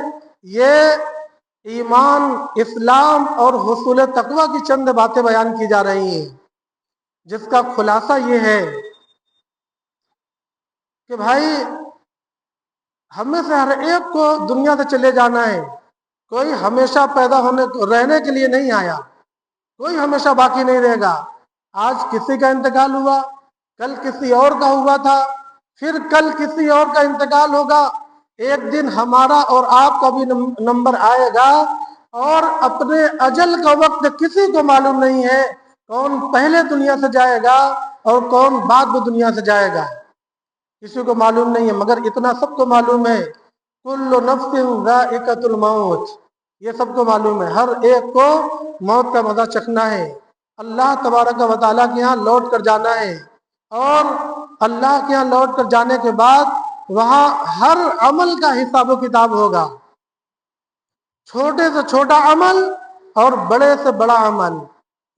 یہ ایمان، اسلام اور حصول تقوی کی چند باتیں بیان کی جا رہی ہیں، جس کا خلاصہ یہ ہے کہ بھائی ہمیں سے ہر ایک کو دنیا سے چلے جانا ہے. کوئی ہمیشہ رہنے کے لیے نہیں آیا، کوئی ہمیشہ باقی نہیں رہے گا. آج کسی کا انتقال ہوا، کل کسی اور کا ہوا تھا، پھر کل کسی اور کا انتقال ہوگا. ایک دن ہمارا اور آپ کا بھی نمبر آئے گا، اور اپنے اجل کا وقت کسی کو معلوم نہیں ہے، کون پہلے دنیا سے جائے گا اور کون بعد میں دنیا سے جائے گا، کسی کو معلوم نہیں ہے. مگر اتنا سب کو معلوم ہے، کل نفس ذائقۃ الموت، یہ سب کو معلوم ہے، ہر ایک کو موت کا مزہ چکھنا ہے. اللہ تبارک و تعالیٰ کے ہاں لوٹ کر جانا ہے، اور اللہ کے ہاں لوٹ کر جانے کے بعد وہاں ہر عمل کا حساب و کتاب ہوگا، چھوٹے سے چھوٹا عمل اور بڑے سے بڑا عمل.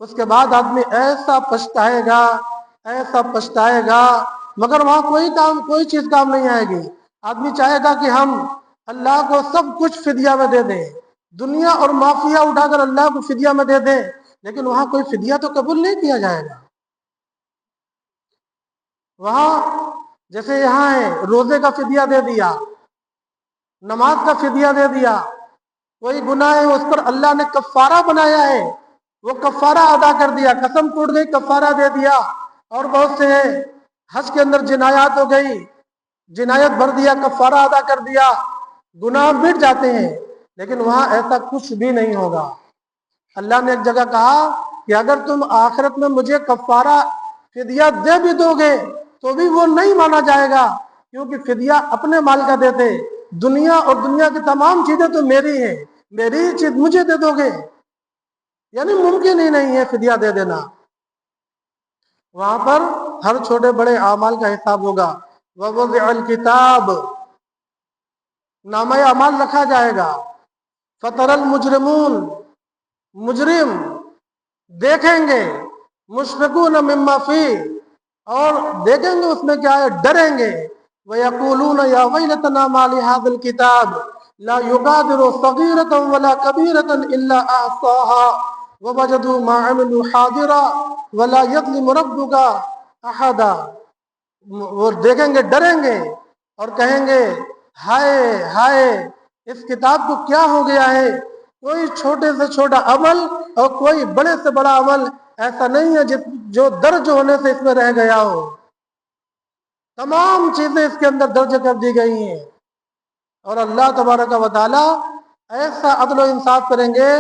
اس کے بعد آدمی ایسا پچھتائے گا، ایسا پچھتائے گا، مگر وہاں کوئی چیز کام نہیں آئے گی. آدمی چاہے گا کہ ہم اللہ کو سب کچھ فدیہ میں دے دیں، دنیا اور مافیہ اٹھا کر اللہ کو فدیہ میں دے دیں، لیکن وہاں کوئی فدیہ تو قبول نہیں کیا جائے گا. وہاں جیسے یہاں ہے، روزے کا فدیہ دے دیا، نماز کا فدیہ دے دیا، کوئی گناہ ہے اس پر اللہ نے کفارہ بنایا ہے، وہ کفارہ ادا کر دیا، قسم ٹوٹ گئی کفارہ دے دیا. اور بہت سے ہیں، حج کے اندر جنایات ہو گئی، جنایت بھر دیا، کفارہ ادا کر دیا، گناہ مٹ جاتے ہیں. لیکن وہاں ایسا کچھ بھی نہیں ہوگا. اللہ نے ایک جگہ کہا کہ اگر تم آخرت میں مجھے کفارہ فدیہ دے بھی دو گے تو بھی وہ نہیں مانا جائے گا، کیونکہ فدیہ اپنے مال کا دیتے، دنیا اور دنیا کی تمام چیزیں تو میری ہیں، میری ہی چیز مجھے دے دو گے، یعنی ممکن ہی نہیں ہے فدیہ دے دینا. وہاں پر ہر چھوٹے بڑے اعمال کا حساب ہوگا. ووضع الکتاب، نامہ اعمال رکھا جائے گا. فَتَرَى الْمُجْرِمُونَ، مجرم دیکھیں گے، مشفقون مما فیہ، اور دیکھیں گے اس میں کیا ہے، ڈریں گے. وَيَقُولُونَ يَا وَيْلَتَنَا مَا لِهَذَا الْكِتَابِ لَا يُغَادِرُ صَغِيرَةً وَلَا كَبِيرَةً إِلَّا أَحْصَاهَا وَوَجَدُوا مَا عَمِلُوا حَاضِرًا وَلَا يَظْلِمُ رَبُّكَ أَحَدًا. وہ دیکھیں گے، ڈریں گے اور کہیں گے ہائے ہائے، اس کتاب کو کیا ہو گیا ہے، کوئی چھوٹے سے چھوٹا عمل اور کوئی بڑے سے بڑا عمل ایسا نہیں ہے جو درج ہونے سے اس میں رہ گیا ہو. تمام چیزیں اس کے اندر درج کر دی گئی ہیں. اور اللہ تبارک و تعالی ایسا عدل و انصاف کریں گے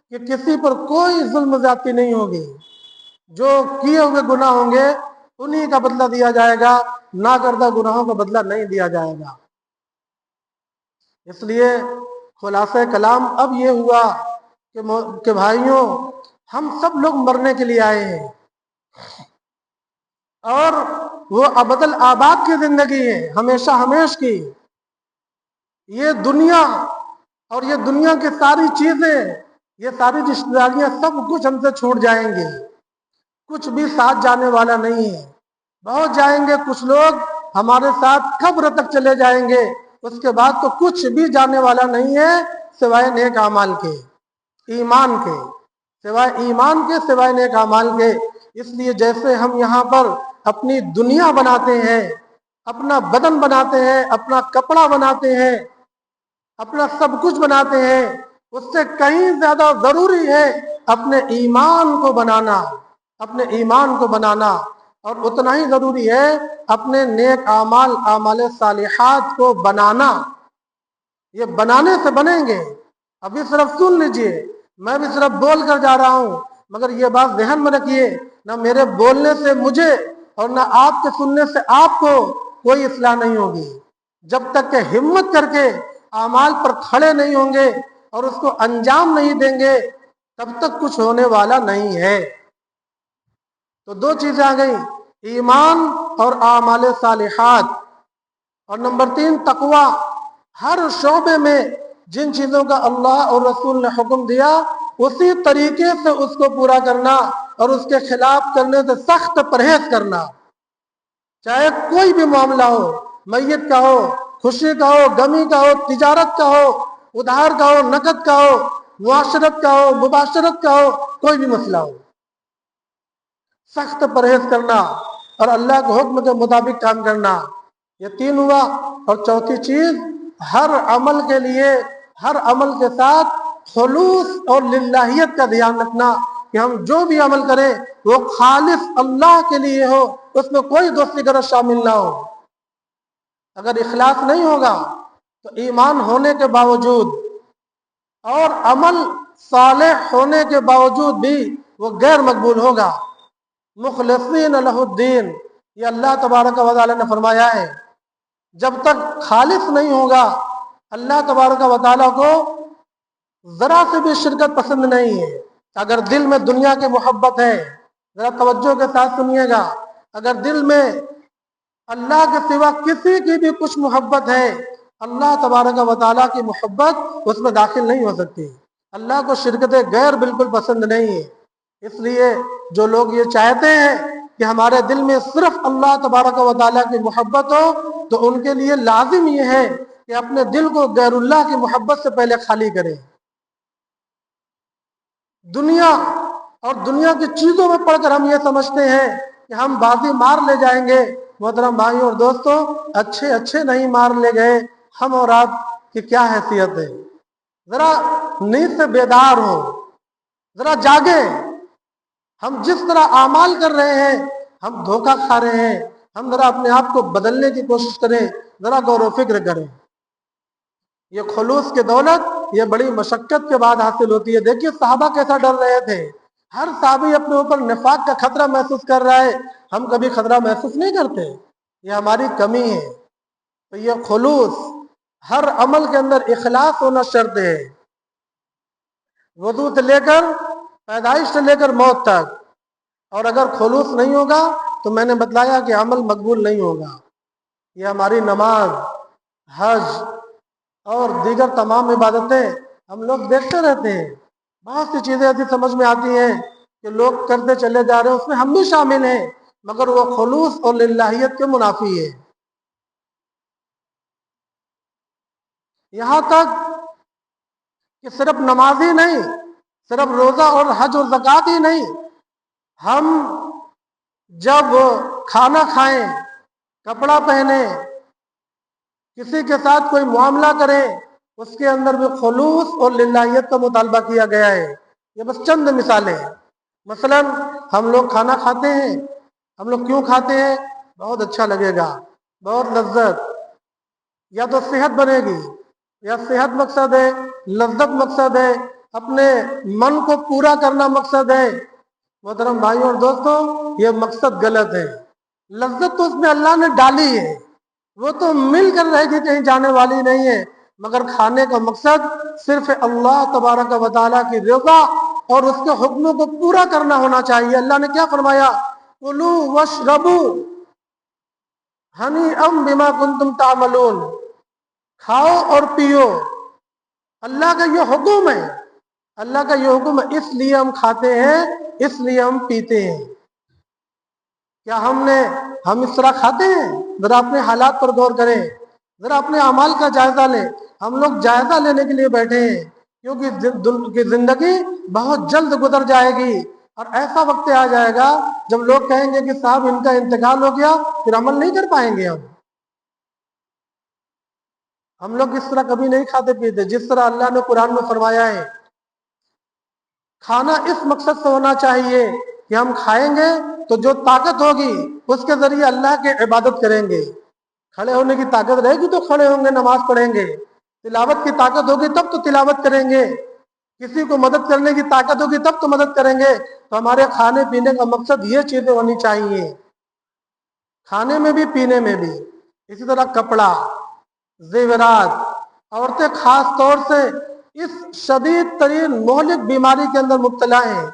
کہ کسی پر کوئی ظلم زیادتی نہیں ہوگی. جو کیے ہوئے گناہ ہوں گے انہی کا بدلہ دیا جائے گا، نہ کردہ گناہوں کا بدلہ نہیں دیا جائے گا. اس لیے خلاصہ کلام اب یہ ہوا کہ بھائیوں، ہم سب لوگ مرنے کے لیے آئے ہیں، اور وہ ابد الآباد کی زندگی ہے، ہمیشہ ہمیش کی. یہ دنیا اور یہ دنیا کی ساری چیزیں، یہ ساری رشتہ داریاں سب کچھ ہم سے چھوٹ جائیں گے، کچھ بھی ساتھ جانے والا نہیں ہے. بہت جائیں گے کچھ لوگ ہمارے ساتھ قبر تک چلے جائیں گے، اس کے بعد تو کچھ بھی جانے والا نہیں ہے سوائے نیک اعمال کے، ایمان کے، سوائے ایمان کے، سوائے نیک اعمال کے. اس لیے جیسے ہم یہاں پر اپنی دنیا بناتے ہیں، اپنا بدن بناتے ہیں، اپنا کپڑا بناتے ہیں، اپنا سب کچھ بناتے ہیں، اس سے کہیں زیادہ ضروری ہے اپنے ایمان کو بنانا، اپنے ایمان کو بنانا. اور اتنا ہی ضروری ہے اپنے نیک اعمال، اعمال صالحات کو بنانا. یہ بنانے سے بنیں گے. ابھی صرف سن لیجئے، میں بھی صرف بول کر جا رہا ہوں، مگر یہ بات ذہن میں رکھیے، نہ میرے بولنے سے مجھے اور نہ آپ کے سننے سے آپ کو کوئی اصلاح نہیں ہوگی. جب تک کہ ہمت کر کے اعمال پر کھڑے نہیں ہوں گے اور اس کو انجام نہیں دیں گے، تب تک کچھ ہونے والا نہیں ہے. تو دو چیزیں آ گئیں، ایمان اور اعمال صالحات. اور نمبر 3 تقوی. ہر شعبے میں جن چیزوں کا اللہ اور رسول نے حکم دیا اسی طریقے سے اس کو پورا کرنا، اور اس کے خلاف کرنے سے سخت پرہیز کرنا. چاہے کوئی بھی معاملہ ہو، میت کا ہو، خوشی کا ہو، غمی کا ہو، تجارت کا ہو، ادھار کا ہو، نقد کا ہو، معاشرت کا ہو، مباشرت کا ہو، کوئی بھی مسئلہ ہو، سخت پرہیز کرنا اور اللہ کے حکم کے مطابق کام کرنا، یہ تین ہوا۔ اور چوتھی چیز، ہر عمل کے لیے، ہر عمل کے ساتھ خلوص اور للہیت کا دھیان رکھنا کہ ہم جو بھی عمل کریں وہ خالص اللہ کے لیے ہو، اس میں کوئی دوستی غرض شامل نہ ہو۔ اگر اخلاص نہیں ہوگا تو ایمان ہونے کے باوجود اور عمل صالح ہونے کے باوجود بھی وہ غیر مقبول ہوگا۔ مخلصین لہ الدین، یہ اللہ تبارک و تعالی نے فرمایا ہے، جب تک خالص نہیں ہوگا اللہ تبارک و تعالی کو ذرا سے بھی شرکت پسند نہیں ہے۔ اگر دل میں دنیا کی محبت ہے، ذرا توجہ کے ساتھ سنیے گا، اگر دل میں اللہ کے سوا کسی کی بھی کچھ محبت ہے، اللہ تبارک و تعالیٰ کی محبت اس میں داخل نہیں ہو سکتی۔ اللہ کو شرکت غیر بالکل پسند نہیں ہے۔ اس لیے جو لوگ یہ چاہتے ہیں کہ ہمارے دل میں صرف اللہ تبارک و تعالیٰ کی محبت ہو، تو ان کے لیے لازم یہ ہے کہ اپنے دل کو غیر اللہ کی محبت سے پہلے خالی کریں۔ دنیا اور دنیا کی چیزوں میں پڑھ کر ہم یہ سمجھتے ہیں کہ ہم بازی مار لے جائیں گے۔ محترم بھائیوں اور دوستوں، اچھے نہیں مار لے گئے، ہم اور آپ کی کیا حیثیت ہے؟ ذرا نیند سے بیدار ہو، ذرا جاگیں۔ ہم جس طرح اعمال کر رہے ہیں ہم دھوکہ کھا رہے ہیں، ہم ذرا اپنے آپ کو بدلنے کی کوشش کریں، ذرا غور و فکر کریں۔ یہ خلوص کی دولت یہ بڑی مشقت کے بعد حاصل ہوتی ہے۔ دیکھیے صحابہ کیسا ڈر رہے تھے، ہر صحابی اپنے اوپر نفاق کا خطرہ محسوس کر رہا ہے، ہم کبھی خطرہ محسوس نہیں کرتے، یہ ہماری کمی ہے۔ تو یہ خلوص، ہر عمل کے اندر اخلاص ہونا شرط ہے، وضو سے لے کر پیدائش سے لے کر موت تک۔ اور اگر خلوص نہیں ہوگا تو میں نے بتلایا کہ عمل مقبول نہیں ہوگا۔ یہ ہماری نماز، حج اور دیگر تمام عبادتیں ہم لوگ دیکھتے رہتے ہیں، بہت سی چیزیں ایسی سمجھ میں آتی ہیں کہ لوگ کرتے چلے جا رہے ہیں، اس میں ہم بھی شامل ہیں، مگر وہ خلوص اور للہیت کے منافی ہے۔ یہاں تک کہ صرف نماز ہی نہیں، صرف روزہ اور حج اور زکوٰۃ ہی نہیں، ہم جب کھانا کھائیں، کپڑا پہنیں، کسی کے ساتھ کوئی معاملہ کریں، اس کے اندر بھی خلوص اور للہیت کا مطالبہ کیا گیا ہے۔ یہ بس چند مثالیں ہیں۔ مثلا ہم لوگ کھانا کھاتے ہیں، ہم لوگ کیوں کھاتے ہیں؟ بہت اچھا لگے گا، بہت لذت، یا تو صحت بنے گی، یا صحت مقصد ہے، لذت مقصد ہے، اپنے من کو پورا کرنا مقصد ہے۔ محترم بھائیوں اور دوستوں، یہ مقصد غلط ہے۔ لذت تو اس میں اللہ نے ڈالی ہے، وہ تو مل کر رہے گی، کہیں جانے والی نہیں ہے، مگر کھانے کا مقصد صرف اللہ تبارک و تعالیٰ کی رضا اور اس کے حکموں کو پورا کرنا ہونا چاہیے۔ اللہ نے کیا فرمایا؟ کُلُوا واشربوا ہنیئا بما کنتم تعملون، کھاؤ اور پیو، اللہ کا یہ حکم ہے، اللہ کا یہ حکم ہے، اس لیے ہم کھاتے ہیں، اس لیے ہم پیتے ہیں۔ کیا ہم اس طرح کھاتے ہیں؟ ذرا اپنے حالات پر غور کریں، ذرا اپنے اعمال کا جائزہ لیں۔ ہم لوگ جائزہ لینے کے لیے بیٹھے ہیں، کیونکہ زندگی بہت جلد گزر جائے گی، اور ایسا وقت آ جائے گا جب لوگ کہیں گے کہ صاحب ان کا انتقال ہو گیا، پھر عمل نہیں کر پائیں گے۔ ہم لوگ اس طرح کبھی نہیں کھاتے پیتے جس طرح اللہ نے قرآن میں فرمایا ہے۔ کھانا اس مقصد سے ہونا چاہیے کہ ہم کھائیں گے تو جو طاقت ہوگی اس کے ذریعے اللہ کی عبادت کریں گے۔ کھڑے ہونے کی طاقت رہے گی تو کھڑے ہوں گے، نماز پڑھیں گے، تلاوت کی طاقت ہوگی تب تو تلاوت کریں گے، کسی کو مدد کرنے کی طاقت ہوگی تب تو مدد کریں گے۔ تو ہمارے کھانے پینے کا مقصد یہ چیزیں ہونی چاہیے، کھانے میں بھی پینے میں بھی۔ اسی طرح کپڑا، زیورات، عورتیں خاص طور سے اس شدید ترین مہلک بیماری کے اندر مبتلا ہیں۔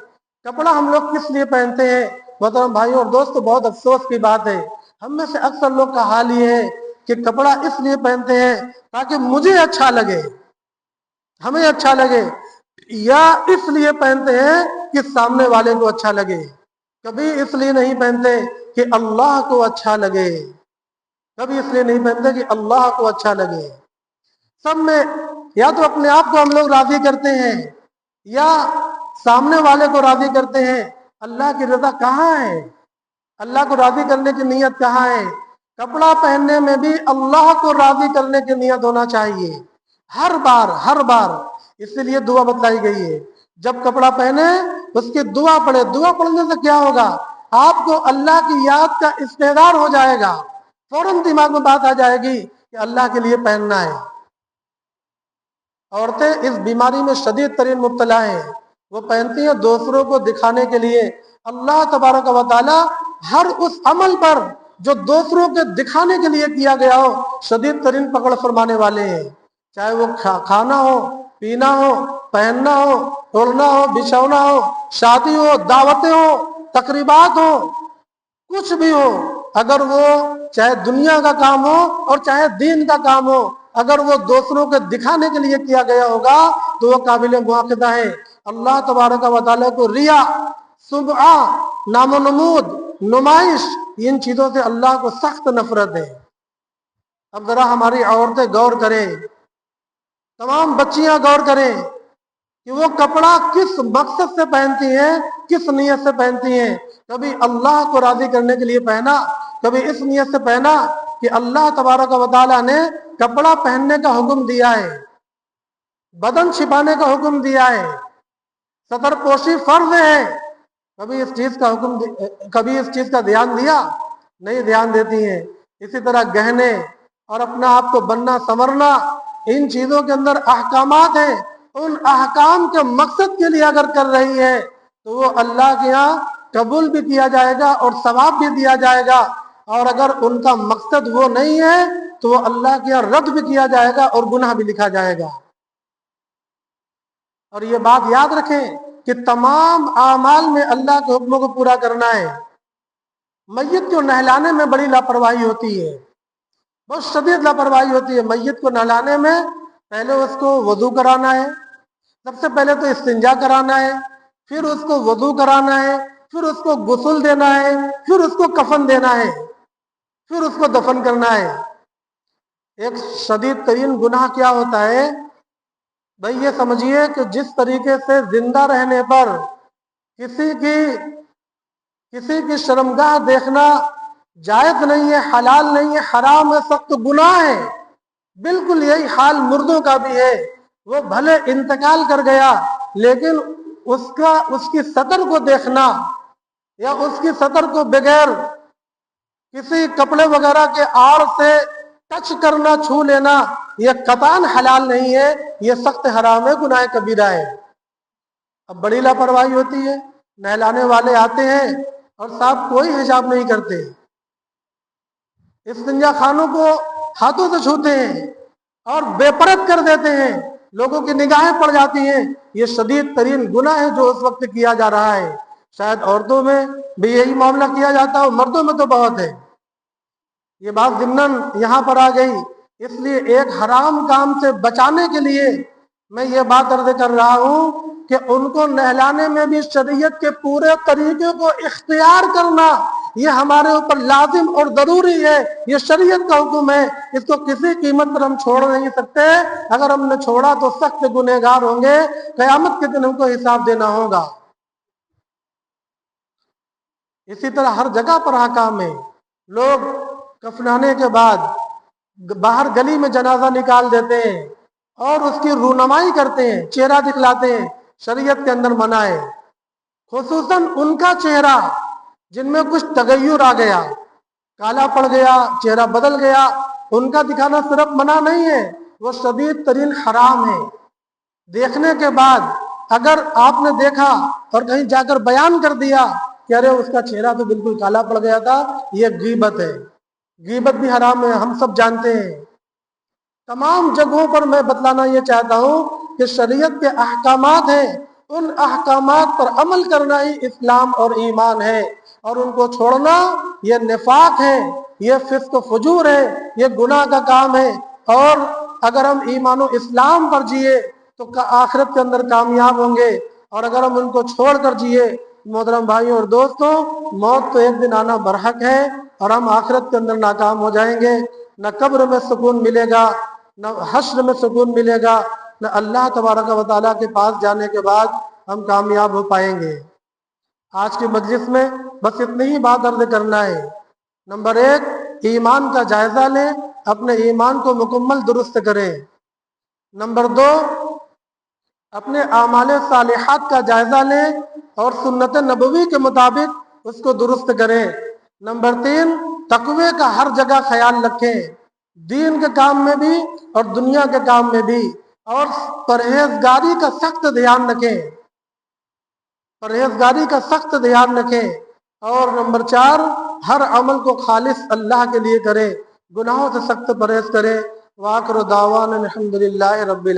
کپڑا ہم لوگ کس لیے پہنتے ہیں؟ محترم بھائیوں اور دوستوں، بہت افسوس کی بات ہے، ہم میں سے اکثر لوگ کا حال یہ ہے کہ کپڑا اس لیے پہنتے ہیں تاکہ مجھے اچھا لگے، ہمیں اچھا لگے، یا اس لیے پہنتے ہیں کہ سامنے والے کو اچھا لگے۔ کبھی اس لیے نہیں پہنتے کہ اللہ کو اچھا لگے، کبھی اس لیے نہیں پہنتے کہ اللہ کو اچھا لگے۔ سب میں یا تو اپنے آپ کو ہم لوگ راضی کرتے ہیں یا سامنے والے کو راضی کرتے ہیں۔ اللہ کی رضا کہاں ہے؟ اللہ کو راضی کرنے کی نیت کہاں ہے؟ کپڑا پہننے میں بھی اللہ کو راضی کرنے کی نیت ہونا چاہیے، ہر بار۔ اسی لیے دعا بتلائی گئی ہے، جب کپڑا پہنے اس کی دعا پڑھے۔ دعا پڑھنے سے کیا ہوگا؟ آپ کو اللہ کی یاد کا استحضار ہو جائے گا، فوراً دماغ میں بات آ جائے گی کہ اللہ کے لیے پہننا ہے۔ عورتیں اس بیماری میں شدید ترین مبتلا ہیں، وہ پہنتی ہیں دوسروں کو دکھانے کے لیے۔ اللہ تبارک و تعالی ہر اس عمل پر جو دوسروں کے دکھانے کے لیے کیا گیا ہو شدید ترین پکڑ فرمانے والے ہیں، چاہے وہ کھانا ہو، پینا ہو، پہننا ہو، اڑنا ہو، بچھونا ہو، شادی ہو، دعوتیں ہو، تقریبات ہو، کچھ بھی ہو، اگر وہ چاہے دنیا کا کام ہو اور چاہے دین کا کام ہو، اگر وہ دوسروں کے دکھانے کے لیے کیا گیا ہوگا تو وہ قابل مواخذہ ہے۔ اللہ تبارک و تعالیٰ کو ریا، سمعہ، نام و نمود، نمائش، ان چیزوں سے اللہ کو سخت نفرت ہے۔ اب ذرا ہماری عورتیں غور کریں، تمام بچیاں غور کریں کہ وہ کپڑا کس مقصد سے پہنتی ہیں، کس نیت سے پہنتی ہیں۔ کبھی اللہ کو راضی کرنے کے لیے پہنا، کبھی اس نیت سے پہنا کہ اللہ تبارک و تعالیٰ نے کپڑا پہننے کا حکم دیا ہے، بدن چھپانے کا حکم دیا ہے، ستر پوشی فرض ہے۔ کبھی اس چیز کا دھیان دیا؟ نہیں دھیان دیتی ہیں۔ اسی طرح گہنے اور اپنا آپ کو بننا سنورنا، ان چیزوں کے اندر احکامات ہیں، ان احکام کے مقصد کے لیے اگر کر رہی ہے تو وہ اللہ کے ہاں قبول بھی کیا جائے گا اور ثواب بھی دیا جائے گا، اور اگر ان کا مقصد وہ نہیں ہے تو وہ اللہ کے ہاں رد بھی کیا جائے گا اور گناہ بھی لکھا جائے گا۔ اور یہ بات یاد رکھیں کہ تمام اعمال میں اللہ کے حکموں کو پورا کرنا ہے۔ میت کو نہلانے میں بڑی لاپرواہی ہوتی ہے، بہت شدید لاپرواہی ہوتی ہے۔ میت کو نہلانے میں پہلے اس کو وضو کرانا ہے، سب سے پہلے تو استنجا کرانا ہے، پھر اس کو وضو کرانا ہے، پھر اس کو غسل دینا ہے، پھر اس کو کفن دینا ہے، پھر اس کو دفن کرنا ہے۔ ایک شدید ترین گناہ کیا ہوتا ہے؟ بھئی یہ سمجھیے کہ جس طریقے سے زندہ رہنے پر کسی کی شرمگاہ دیکھنا جائز نہیں ہے، حلال نہیں ہے، حرام ہے، سخت گناہ ہے، بالکل یہی حال مردوں کا بھی ہے۔ وہ بھلے انتقال کر گیا لیکن اس کی سطر کو دیکھنا یا اس کی سطر کو بغیر کسی کپڑے وغیرہ کے آڑ سے ٹچ کرنا، چھو لینا، یہ قطعاً حلال نہیں ہے، یہ سخت حرام ہے، گناہ کبیرہ ہے۔ اب بڑی لاپرواہی ہوتی ہے، نہلانے والے آتے ہیں اور صاحب کوئی حجاب نہیں کرتے، استنجا خانوں کو ہاتھوں سے چھوتے ہیں اور بے پرد کر دیتے ہیں، لوگوں کی نگاہیں پڑ جاتی ہیں۔ یہ شدید ترین گناہ ہے جو اس وقت کیا جا رہا ہے۔ شاید عورتوں میں بھی یہی معاملہ کیا جاتا ہے، مردوں میں تو بہت ہے۔ یہ بات ضمناً یہاں پر آ گئی، اس لیے ایک حرام کام سے بچانے کے لیے میں یہ بات عرض کر رہا ہوں کہ ان کو نہلانے میں بھی شریعت کے پورے طریقے کو اختیار کرنا یہ ہمارے اوپر لازم اور ضروری ہے، یہ شریعت کا حکم ہے، اس کو کسی قیمت پر ہم چھوڑ نہیں سکتے۔ اگر ہم نے چھوڑا تو سخت گنہگار ہوں گے، قیامت کے دن ہم کو حساب دینا ہوگا۔ اسی طرح ہر جگہ پر حکام ہے، لوگ کفنانے کے بعد باہر گلی میں جنازہ نکال دیتے ہیں اور اس کی رونمائی کرتے ہیں، چہرہ دکھلاتے ہیں، شریعت کے اندر منع ہے۔ خصوصاً ان کا چہرہ جن میں کچھ تغیر آ گیا، کالا پڑ گیا، چہرہ بدل گیا، ان کا دکھانا صرف منع نہیں ہے، وہ شدید ترین حرام ہے۔ دیکھنے کے بعد اگر آپ نے دیکھا اور کہیں جا کر بیان کر دیا کہ ارے اس کا چہرہ تو بالکل کالا پڑ گیا تھا، یہ غیبت ہے۔ غیبت بھی حرام ہے، ہم سب جانتے ہیں۔ تمام جگہوں پر میں بتلانا یہ چاہتا ہوں کہ شریعت کے احکامات ہیں، ان احکامات پر عمل کرنا ہی اسلام اور ایمان ہے، اور ان کو چھوڑنا یہ نفاق ہے، یہ فسق و فجور ہے، یہ گناہ کا کام ہے۔ اور اگر ہم ایمان و اسلام پر جیے تو آخرت کے اندر کامیاب ہوں گے، اور اگر ہم ان کو چھوڑ کر جیے، محترم بھائیوں اور دوستوں، موت تو ایک دن آنا برحق ہے اور ہم آخرت کے اندر ناکام ہو جائیں گے۔ نہ قبر میں سکون ملے گا، نہ حشر میں سکون ملے گا، نہ اللہ تبارک و تعالیٰ کے پاس جانے کے بعد ہم کامیاب ہو پائیں گے۔ آج کی مجلس میں بس اتنی ہی بات عرض کرنا ہے۔ نمبر 1، ایمان کا جائزہ لیں، اپنے ایمان کو مکمل درست کریں۔ نمبر 2، اپنے اعمال صالحات کا جائزہ لیں اور سنت نبوی کے مطابق اس کو درست کریں۔ نمبر 3، تقوی کا ہر جگہ خیال رکھیں، دین کے کام میں بھی اور دنیا کے کام میں بھی، اور پرہیزگاری کا سخت دھیان رکھیں، پرہیزگاری کا سخت دھیان رکھیں۔ اور نمبر 4، ہر عمل کو خالص اللہ کے لیے کریں، گناہوں سے سخت پرہیز کریں۔ وآخر دعوانا الحمدللہ رب العالمین۔